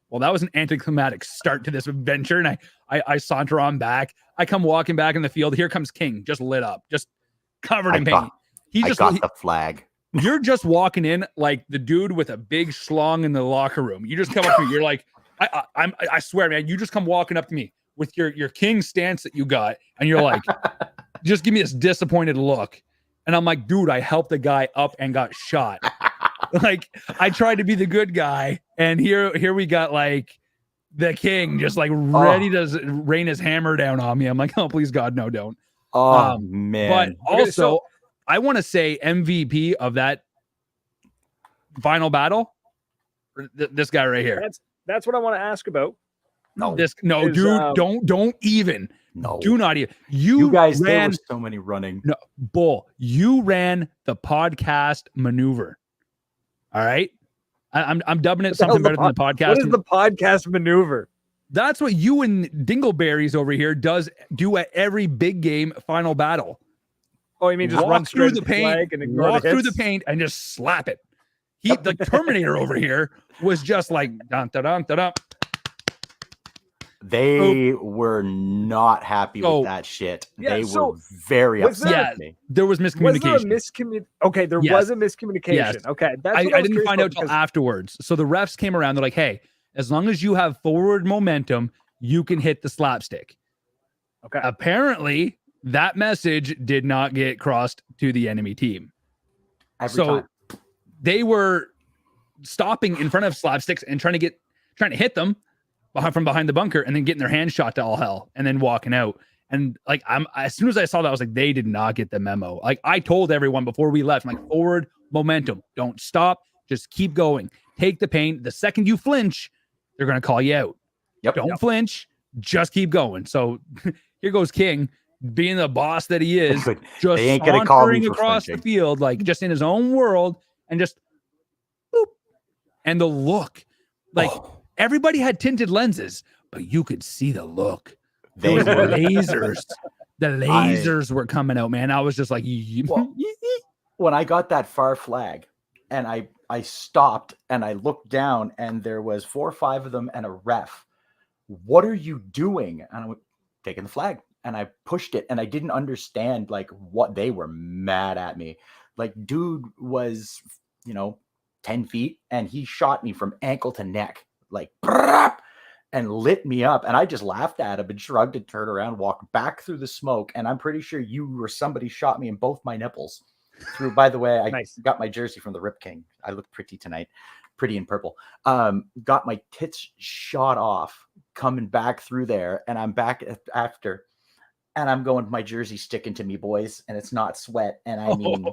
"Well, that was an anticlimactic start to this adventure." And I saunter on back. I come walking back in the field. Here comes King, just lit up, just covered in paint. I got the flag. You're just walking in like the dude with a big schlong in the locker room. You just come up to me. You're like, I swear, man, you just come walking up to me with your King stance that you got, and you're like, just give me this disappointed look. And I'm like, dude, I helped the guy up and got shot. Like, I tried to be the good guy, and here we got like the King just like ready to rain his hammer down on me. I'm like, oh, please God, no, don't. Oh man. But also, I want to say MVP of that final battle, this guy right here. That's what I want to ask about. No, dude, don't even. No, do not even. You guys, there were so many running. No, Bull, you ran the podcast maneuver. All right, I'm dubbing it something better than the podcast. What is the podcast maneuver? That's what you and Dingleberries over here do at every big game final battle. Oh, you mean just walk run through the paint, and walk through the paint, and just slap it. The Terminator over here was just like dun dun dun dun dun. They were not happy with that shit. Yeah, they were very upset with me. There was miscommunication. There was a miscommunication. Yes. Okay, that's I what I didn't find out till afterwards. So the refs came around. They're like, "Hey, as long as you have forward momentum, you can hit the slapstick." Okay. Apparently, that message did not get crossed to the enemy team. Every time. They were stopping in front of slapsticks and trying to hit them from behind the bunker, and then getting their hands shot to all hell, and then walking out. And like, as soon as I saw that, I was like, they did not get the memo. Like, I told everyone before we left, I'm like, forward momentum, don't stop, just keep going, take the paint. The second you flinch, they're gonna call you out. Don't flinch, just keep going. So here goes King, being the boss that he is, just they ain't gonna call me across the field, like just in his own world, and just boop. And the look, like everybody had tinted lenses, but you could see the look. They were lasers. The lasers were coming out, man. I was just like, when I got that far flag, and I stopped and I looked down, and there was 4 or 5 of them and a ref. What are you doing? And I went, taking the flag. And I pushed it, and I didn't understand like what they were mad at me. Like, dude was, 10 feet, and he shot me from ankle to neck, like, and lit me up. And I just laughed at him and shrugged and turned around, walked back through the smoke. And I'm pretty sure you or somebody shot me in both my nipples. By the way, I got my jersey from the Rip King. I look pretty tonight, pretty in purple. Got my tits shot off coming back through there, and I'm back after. And I'm going, my jersey sticking to me, boys, and it's not sweat. And I mean,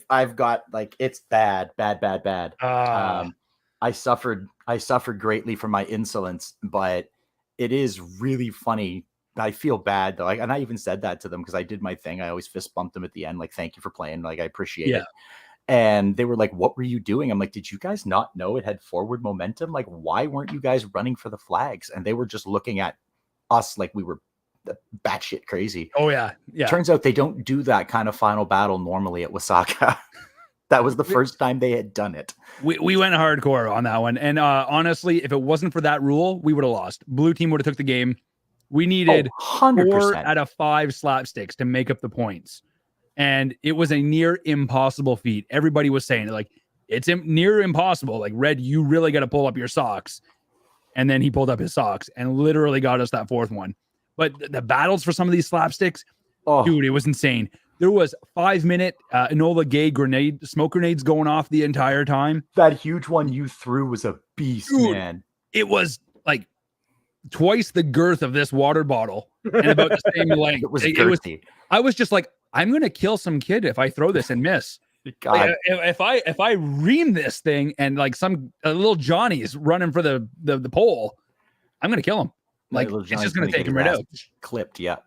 I've got like, it's bad. I suffered greatly from my insolence, but it is really funny. I feel bad though. And I even said that to them because I did my thing. I always fist bumped them at the end, like, thank you for playing. Like, I appreciate it. And they were like, what were you doing? I'm like, did you guys not know it had forward momentum? Like, why weren't you guys running for the flags? And they were just looking at us like we were batshit crazy. Oh yeah. Turns out they don't do that kind of final battle normally at Wasaga. That was the first time they had done it. We went hardcore on that one, and honestly, if it wasn't for that rule, we would have lost. Blue team would have took the game. We needed 4 out of 5 slapsticks to make up the points, and it was a near impossible feat. Everybody was saying like, it's near impossible. Like, Red, you really got to pull up your socks. And then he pulled up his socks and literally got us that 4th one. But the battles for some of these slapsticks, dude, it was insane. There was 5-minute Enola Gay smoke grenades going off the entire time. That huge one you threw was a beast, dude, man. It was like twice the girth of this water bottle and about the same length. It was girthy. I was just like, I'm gonna kill some kid if I throw this and miss. God. Like, if I ream this thing and like some little Johnny's running for the pole, I'm gonna kill him. Like, it's just going to take him right out. Clipped, yeah.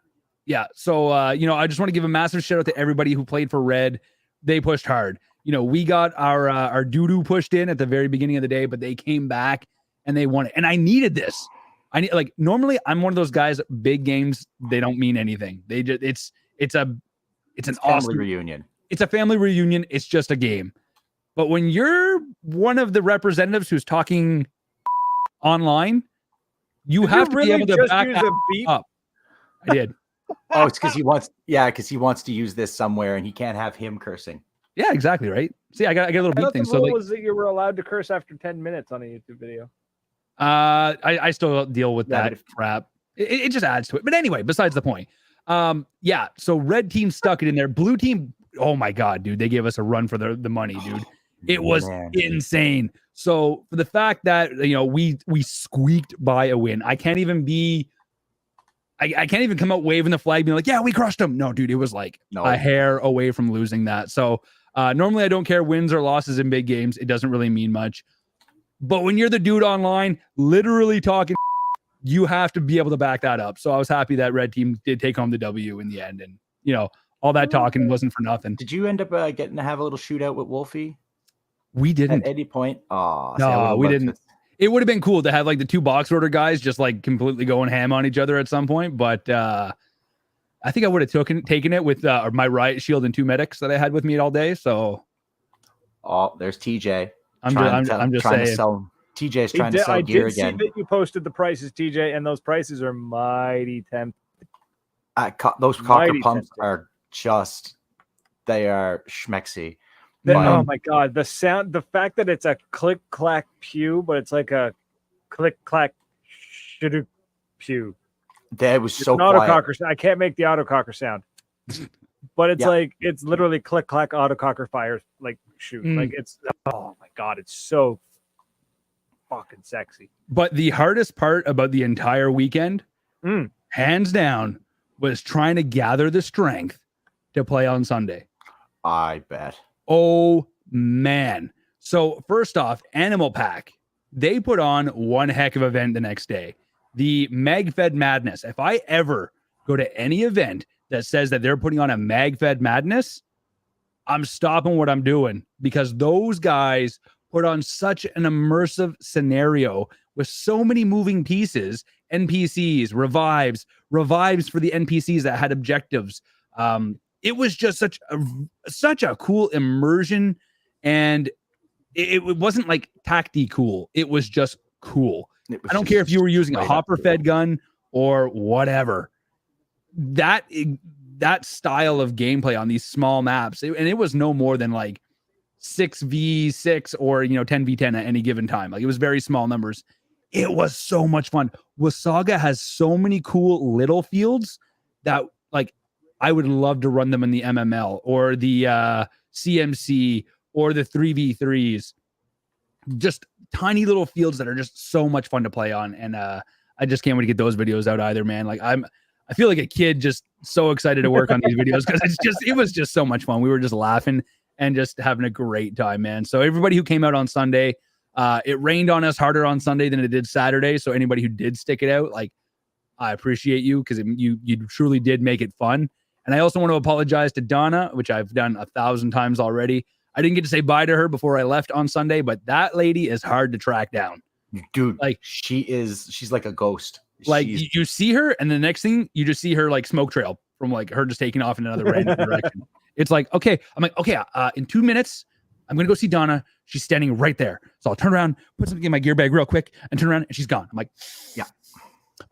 So, I just want to give a massive shout out to everybody who played for Red. They pushed hard. We got our doo-doo pushed in at the very beginning of the day, but they came back and they won it. And I needed this. I need, like, normally I'm one of those guys, big games, they don't mean anything. They just, it's an family reunion. It's a family reunion. It's just a game. But when you're one of the representatives who's talking online, you have to be able to back that up. I did. Oh, it's because he wants to use this somewhere, and he can't have him cursing. Yeah, exactly, right? See, I got a little beep thing. The rule was that you were allowed to curse after 10 minutes on a YouTube video. I still deal with that crap. It just adds to it. But anyway, besides the point. Yeah, so red team stuck it in there. Blue team, oh my God, dude, they gave us a run for the money, dude. It was insane. So for the fact that, you know, we squeaked by a win, I can't even come out waving the flag being like, yeah, we crushed them. No, dude, it was like a hair away from losing that. So normally I don't care wins or losses in big games. It doesn't really mean much. But when you're the dude online literally talking, you have to be able to back that up. So I was happy that red team did take home the W in the end. And, you know, all that talking wasn't for nothing. Did you end up getting to have a little shootout with Wolfie? We didn't. At any point? Oh, no, we didn't. It would have been cool to have like the two box order guys just like completely going ham on each other at some point. But I think I would have taken it with my riot shield and 2 medics that I had with me all day. So, there's TJ. I'm just saying. TJ's trying to sell gear again. I did see that you posted the prices, TJ, and those prices are mighty tempting. Those cocker pumps are they are schmexy. Oh my God, the fact that it's a click clack pew, but it's like a click clack shidoo pew. That was so quiet. I can't make the autococker sound, but it's like it's literally click clack autococker fire like shoot. Like it's oh my God, it's so fucking sexy. But the hardest part about the entire weekend, hands down, was trying to gather the strength to play on Sunday. I bet. Oh, man. So first off, Animal Pack, they put on one heck of an event the next day. The MagFed Madness. If I ever go to any event that says that they're putting on a MagFed Madness, I'm stopping what I'm doing because those guys put on such an immersive scenario with so many moving pieces, NPCs, revives for the NPCs that had objectives. It was just such a cool immersion, and it wasn't like tacti cool. It was just cool. I don't care if you were using a hopper fed gun or whatever. That style of gameplay on these small maps, and it was no more than like 6v6 or 10v10 at any given time. Like it was very small numbers. It was so much fun. Wasaga has so many cool little fields that like I would love to run them in the MML or the CMC or the 3v3s. Just tiny little fields that are just so much fun to play on. And I just can't wait to get those videos out either, man. Like I feel like a kid just so excited to work on these videos because it was just so much fun. We were just laughing and just having a great time, man. So everybody who came out on Sunday, it rained on us harder on Sunday than it did Saturday. So anybody who did stick it out, like I appreciate you because you truly did make it fun. And I also want to apologize to Donna, which I've done 1,000 times already. I didn't get to say bye to her before I left on Sunday, but that lady is hard to track down. Dude, like she's like a ghost. Like you see her and the next thing you just see her like smoke trail from like her just taking off in another random direction. It's like, okay. I'm like, okay, in 2 minutes, I'm going to go see Donna. She's standing right there. So I'll turn around, put something in my gear bag real quick and turn around and she's gone. I'm like, yeah.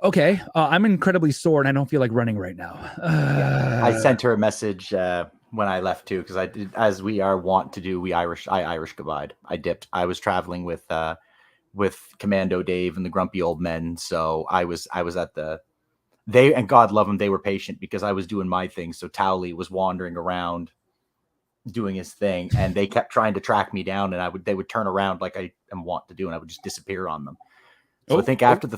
Okay, I'm incredibly sore and I don't feel like running right now. I sent her a message when I left too because I did, as we are wont to do. I Irish goodbye. I dipped. I was traveling with Commando Dave and the Grumpy Old Men, so I was at they and God love them. They were patient because I was doing my thing. So Towley was wandering around doing his thing, and they kept trying to track me down, and they would turn around like I am wont to do, and I would just disappear on them. So I think after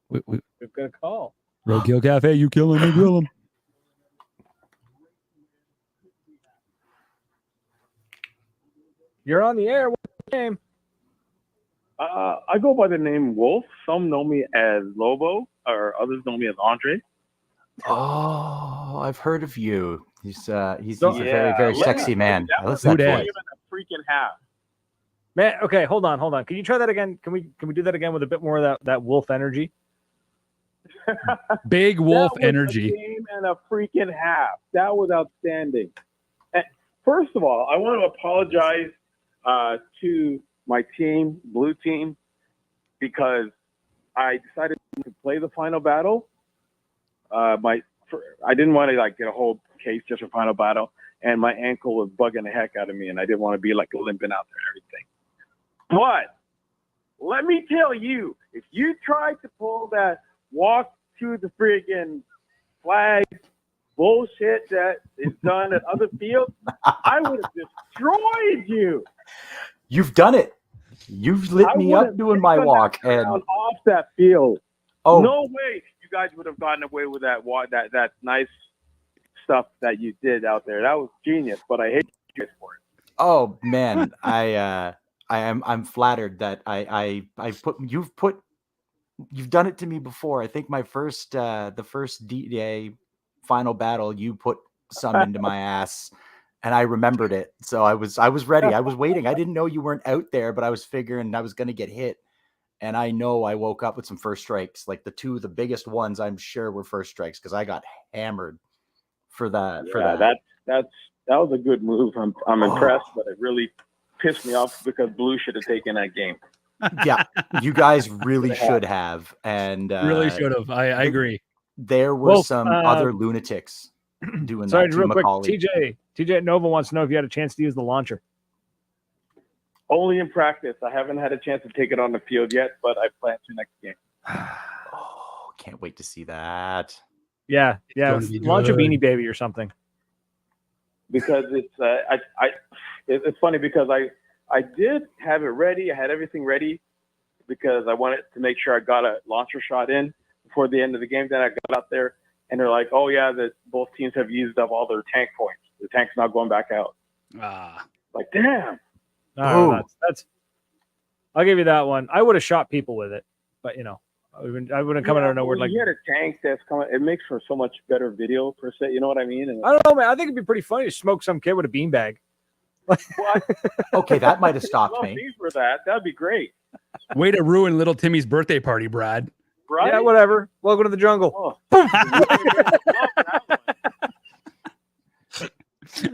we've got a call. Roadkill Cafe, you kill him, you kill him. You're on the air. What's your name? I go by the name Wolf. Some know me as Lobo, or others know me as Andre. Oh, I've heard of you. He's a very, very sexy man. That was that a freaking half. Man, okay, hold on. Can you try that again? Can we do that again with a bit more of that wolf energy? Big wolf That was energy. A game and a freaking half. That was outstanding. And first of all, I want to apologize to my team, blue team, because I decided to play the final battle. I didn't want to get a whole case just for final battle, and my ankle was bugging the heck out of me, and I didn't want to be limping out there and everything. But let me tell you, if you tried to pull that walk to the friggin' flag bullshit that is done at other fields, I would have destroyed you. You've done it. You've lit me up doing my walk, and off that field. oh, No way you guys would have gotten away with that walk, that nice stuff that you did out there. That was genius, but I hate you guys for it. oh man, I'm flattered that you've done it to me before. I think the first D-Day final battle, you put some into my ass, and I remembered it. So I was ready. I was waiting. I didn't know you weren't out there, but I was figuring I was going to get hit. And I know I woke up with some first strikes, like the biggest ones. I'm sure were first strikes because I got hammered for that. That was a good move. I'm impressed, but it really pissed me off because Blue should have taken that game. Yeah, you guys really should have, and Really should have. I agree. There were some other lunatics doing sorry, that. real quick, Macaulay. TJ at Nova wants to know if you had a chance to use the launcher. Only in practice. I haven't had a chance to take it on the field yet, but I plan to next game. Oh, can't wait to see that. Yeah, gonna be launch a good. Beanie Baby or something. Because it's funny because I did have it ready. I had everything ready because I wanted to make sure I got a launcher shot in before the end of the game. Then I got out there and they're like, "Oh yeah, that both teams have used up all their tank points. The tank's not going back out." Like, damn. No, that's. I'll give you that one. I would have shot people with it, but I wouldn't come out of nowhere like. You had a tank that's coming. It makes for so much better video per se. You know what I mean? And I don't know, man. I think it'd be pretty funny to smoke some kid with a beanbag. Okay, that might have stopped me. For that, that'd be great. Way to ruin little Timmy's birthday party, Brad. Right? Yeah, whatever. Welcome to the jungle. Oh.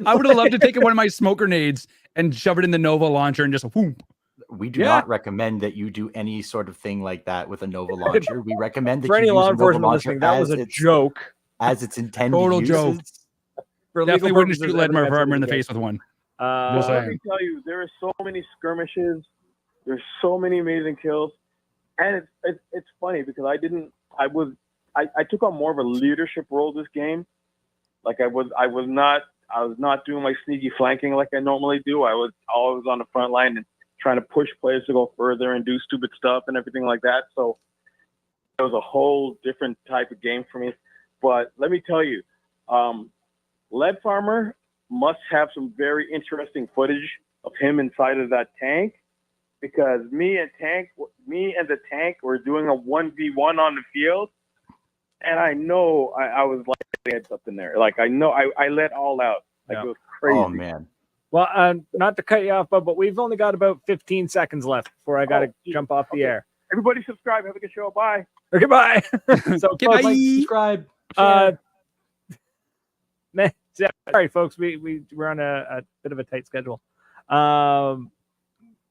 I would have loved to take one of my smoke grenades and shove it in the Nova launcher and just whoop. We do not recommend that you do any sort of thing like that with a Nova launcher. We recommend that For you any use law a Nova enforcement launcher listening, that was a joke. as it's intended. Total uses. joke. For Definitely legal wouldn't purposes, shoot Ledmar everything Farmer in the that's face with one. illegal. Just Let saying. me tell you, there are so many skirmishes. There's so many amazing kills, and it's funny because I took on more of a leadership role this game. Like I was not doing my sneaky flanking like I normally do. I was always on the front line and trying to push players to go further and do stupid stuff and everything like that. So it was a whole different type of game for me. But let me tell you, Lead Farmer must have some very interesting footage of him inside of that tank, because me and the tank were doing a 1v1 on the field, and I know I was like heads up in there. Like I know I let all out. Like it was crazy. Oh man. Well, not to cut you off, but we've only got about 15 seconds left before I got to jump off the air. Everybody subscribe. Have a good show. Bye. Okay, bye. So, Goodbye. folks, Subscribe. man, sorry, folks. We're on a bit of a tight schedule.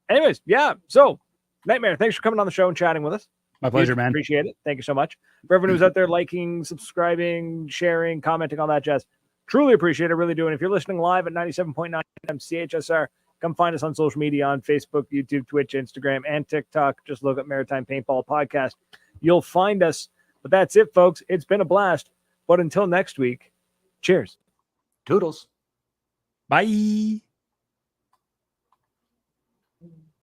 Anyways, yeah. So, Nightmare, thanks for coming on the show and chatting with us. My pleasure, man. Appreciate it. Thank you so much. For everyone who's out there liking, subscribing, sharing, commenting, all that jazz. Truly appreciate it. Really do. And if you're listening live at 97.9 CHSR, come find us on social media on Facebook, YouTube, Twitch, Instagram, and TikTok. Just look up Maritime Paintball Podcast. You'll find us. But that's it, folks. It's been a blast. But until next week, cheers. Toodles. Bye.